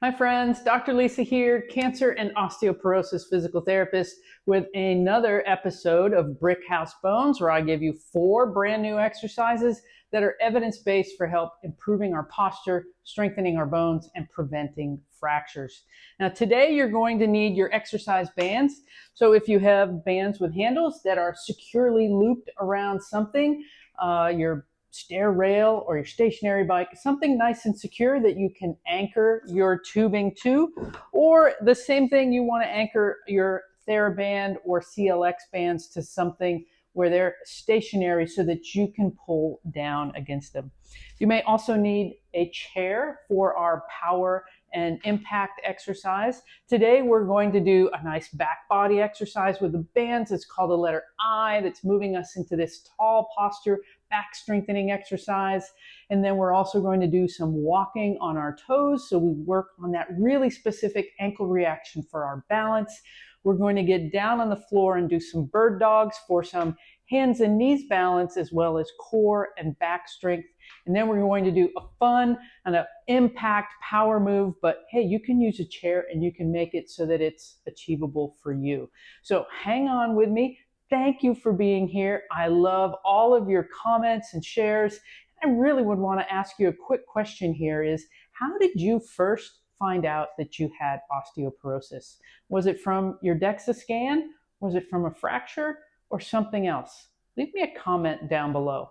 Hi friends, Dr. Lisa here, cancer and osteoporosis physical therapist with another episode of Brick House Bones, where I give you 4 brand new exercises that are evidence-based for help improving our posture, strengthening our bones, and preventing fractures. Now today you're going to need your exercise bands. So if you have bands with handles that are securely looped around something, your stair rail or your stationary bike, something nice and secure that you can anchor your tubing to, or the same thing, you want to anchor your TheraBand or CLX bands to something where they're stationary so that you can pull down against them. You may also need a chair for our power and impact exercise. Today we're going to do a nice back body exercise with the bands. It's called the letter I, that's moving us into this tall posture, back strengthening exercise. And then we're also going to do some walking on our toes. So we work on that really specific ankle reaction for our balance. We're going to get down on the floor and do some bird dogs for some hands and knees balance, as well as core and back strength. And then we're going to do a fun and an impact power move, but hey, you can use a chair and you can make it so that it's achievable for you. So hang on with me. Thank you for being here. I love all of your comments and shares. I really would want to ask you a quick question here is, how did you first find out that you had osteoporosis? Was it from your DEXA scan? Was it from a fracture or something else? Leave me a comment down below.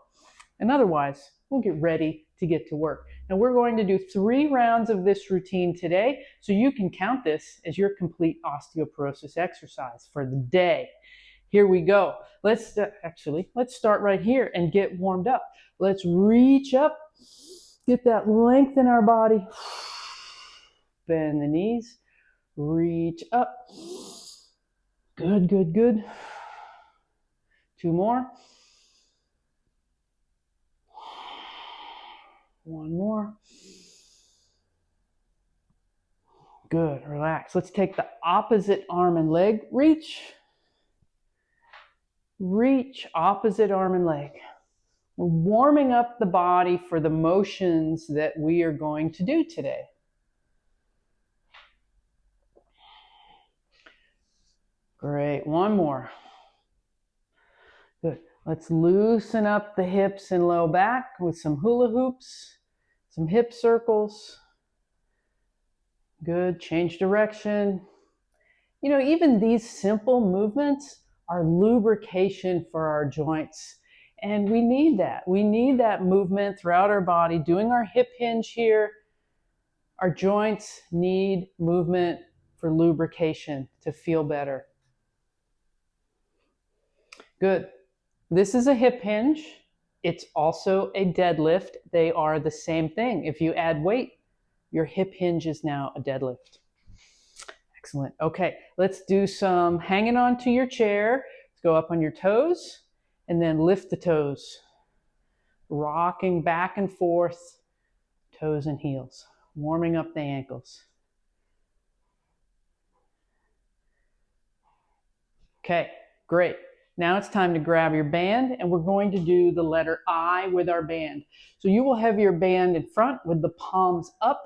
And otherwise, we'll get ready to get to work. Now we're going to do 3 rounds of this routine today, so you can count this as your complete osteoporosis exercise for the day. Here we go. Let's start right here and get warmed up. Let's reach up, get that length in our body. Bend the knees, reach up. Good, good, good. 2 more. 1 more. Good, relax. Let's take the opposite arm and leg. Reach. Reach, opposite arm and leg. We're warming up the body for the motions that we are going to do today. Great, 1 more. Good. Let's loosen up the hips and low back with some hula hoops, some hip circles. Good, change direction. You know, even these simple movements are lubrication for our joints. And we need that. We need that movement throughout our body, doing our hip hinge here. Our joints need movement for lubrication to feel better. Good. This is a hip hinge. It's also a deadlift. They are the same thing. If you add weight, your hip hinge is now a deadlift. Excellent. Okay, let's do some hanging on to your chair. Let's go up on your toes and then lift the toes. Rocking back and forth, toes and heels. Warming up the ankles. Okay, great. Now it's time to grab your band, and we're going to do the letter I with our band. So you will have your band in front with the palms up.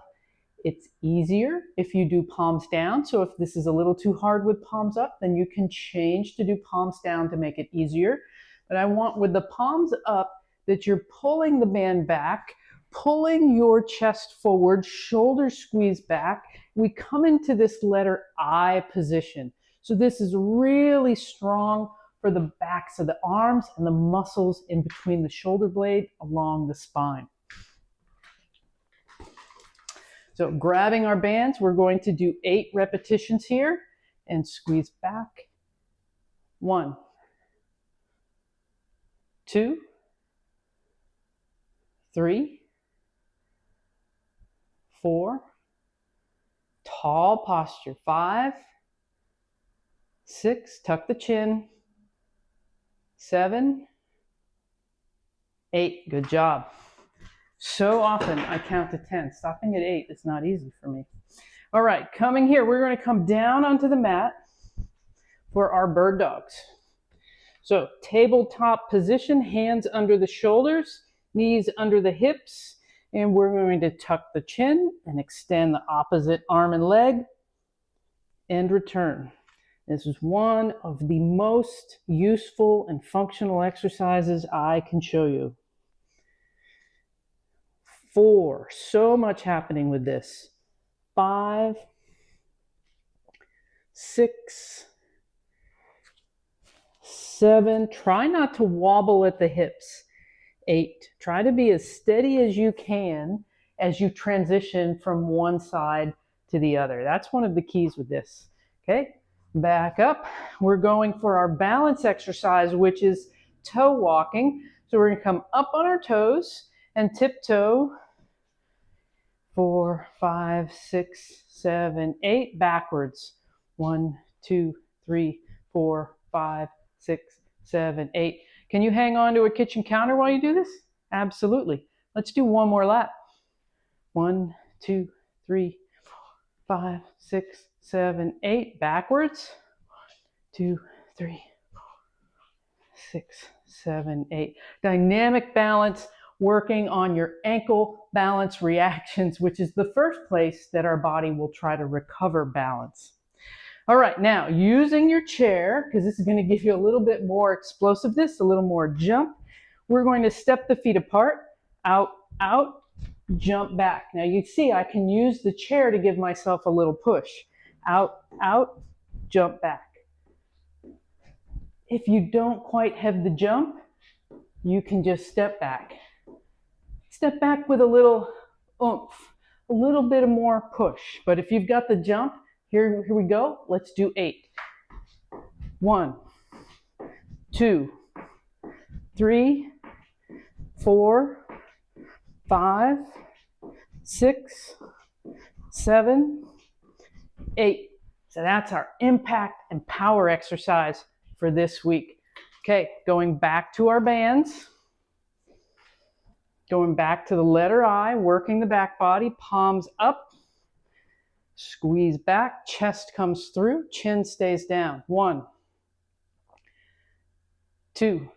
It's easier if you do palms down. So if this is a little too hard with palms up, then you can change to do palms down to make it easier. But I want with the palms up that you're pulling the band back, pulling your chest forward, shoulders squeeze back. We come into this letter I position. So this is really strong for the backs of the arms and the muscles in between the shoulder blade along the spine. So grabbing our bands, we're going to do 8 repetitions here and squeeze back. 1, 2, 3, 4, tall posture, 5, 6, tuck the chin, 7, 8, good job. So often I count to 10. Stopping at 8 is not easy for me. All right, coming here, we're going to come down onto the mat for our bird dogs. So tabletop position, hands under the shoulders, knees under the hips, And we're going to tuck the chin and extend the opposite arm and leg and return. This is one of the most useful and functional exercises I can show you. 4, so much happening with this. 5, 6, 7, try not to wobble at the hips. 8, try to be as steady as you can as you transition from one side to the other. That's one of the keys with this. Okay, back up. We're going for our balance exercise, which is toe walking. So we're going to come up on our toes and tiptoe. 4, 5, 6, 7, 8, backwards. 1, 2, 3, 4, 5, 6, 7, 8. Can you hang on to a kitchen counter while you do this? Absolutely. Let's do one more lap. 1, 2, 3, 4, 5, 6, 7, 8, backwards. 2, 3, 4, 6, 7, 8. Dynamic balance, working on your ankle balance reactions, which is the first place that our body will try to recover balance. All right, now using your chair, because this is going to give you a little bit more explosiveness, a little more jump, we're going to step the feet apart, out, out, jump back. Now you see I can use the chair to give myself a little push. Out, out, jump back. If you don't quite have the jump, you can just step back. Step back with a little oomph, a little bit more push. But if you've got the jump, here we go. Let's do 8. 1, 2, 3, 4, 5, 6, 7, 8. So that's our impact and power exercise for this week. Okay, going back to our bands. Going back to the letter I, working the back body, palms up. Squeeze back, chest comes through, chin stays down. 1, 2,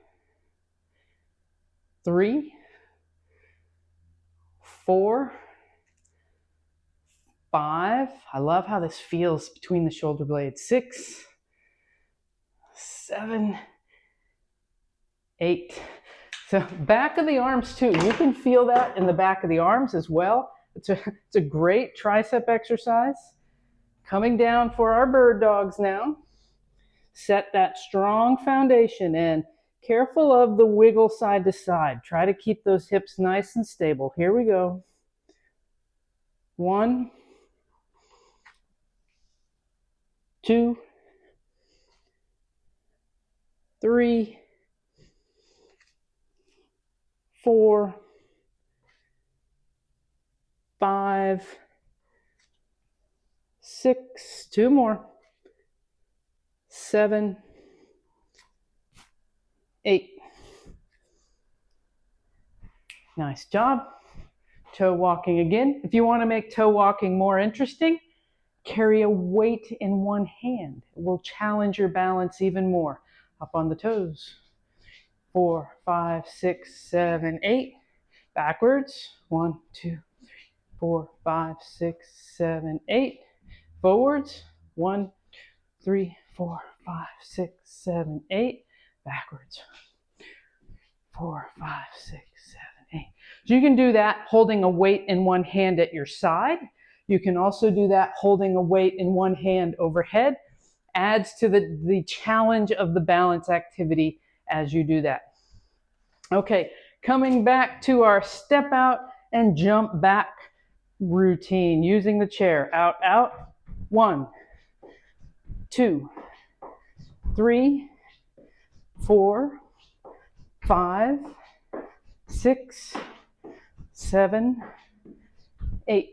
3, 4, 5. I love how this feels between the shoulder blades. 6, 7, 8. So back of the arms too. You can feel that in the back of the arms as well. It's a great tricep exercise. Coming down for our bird dogs now. Set that strong foundation and careful of the wiggle side to side. Try to keep those hips nice and stable. Here we go. 1, 2, 3, 4, 5, 6, 2 more, 7, 8. Nice job. Toe walking again. If you want to make toe walking more interesting, carry a weight in one hand. It will challenge your balance even more. Up on the toes. 4, 5, 6, 7, 8. Backwards. 1, 2, 3, 4, 5, 6, 7, 8. Forwards. 1, 3, 4, 5, 6, 7, 8. Backwards. 4, 5, 6, 7, 8. So you can do that holding a weight in one hand at your side. You can also do that holding a weight in one hand overhead. Adds to the challenge of the balance activity as you do that. Okay, coming back to our step out and jump back routine using the chair. Out, out. 1, 2, 3, 4, 5, 6, 7, 8.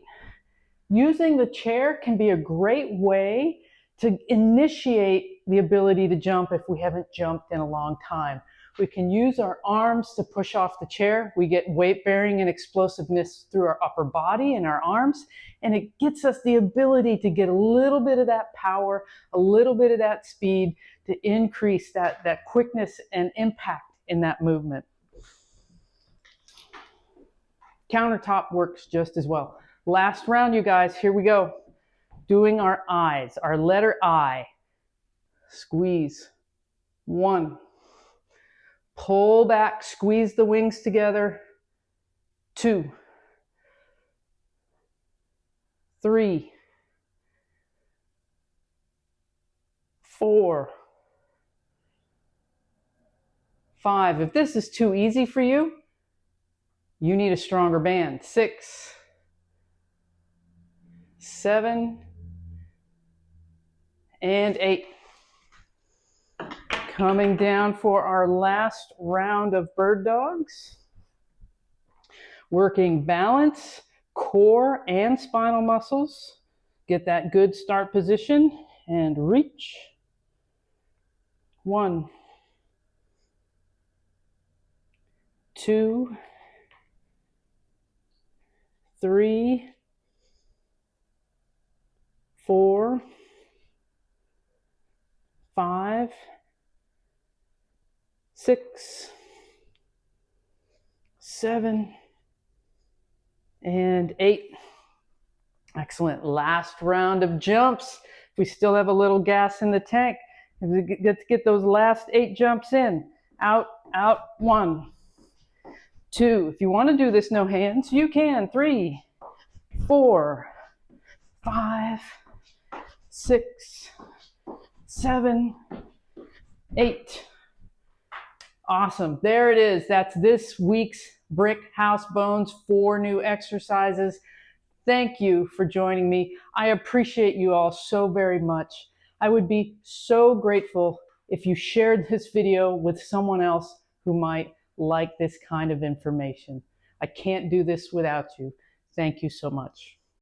Using the chair can be a great way to initiate the ability to jump if we haven't jumped in a long time. We can use our arms to push off the chair. We get weight bearing and explosiveness through our upper body and our arms, and it gets us the ability to get a little bit of that power, a little bit of that speed to increase that quickness and impact in that movement. Countertop works just as well. Last round, you guys, here we go. Doing our eyes, our letter I. Squeeze. 1. Pull back, squeeze the wings together. 2. 3. 4. 5. If this is too easy for you, you need a stronger band. 6. 7. And 8. Coming down for our last round of bird dogs. Working balance, core, and spinal muscles. Get that good start position and reach. 1, 2, 3, 4, 5, 6, 7, and 8. Excellent. Last round of jumps. We still have a little gas in the tank. Let's get those last 8 jumps in. Out, out. 1, 2. If you want to do this no hands, you can. 3, 4, 5, 6, 7, 8. Awesome. There it is. That's this week's Brick House Bones 4 new exercises. Thank you for joining me. I appreciate you all so very much. I would be so grateful if you shared this video with someone else who might like this kind of information. I can't do this without you. Thank you so much.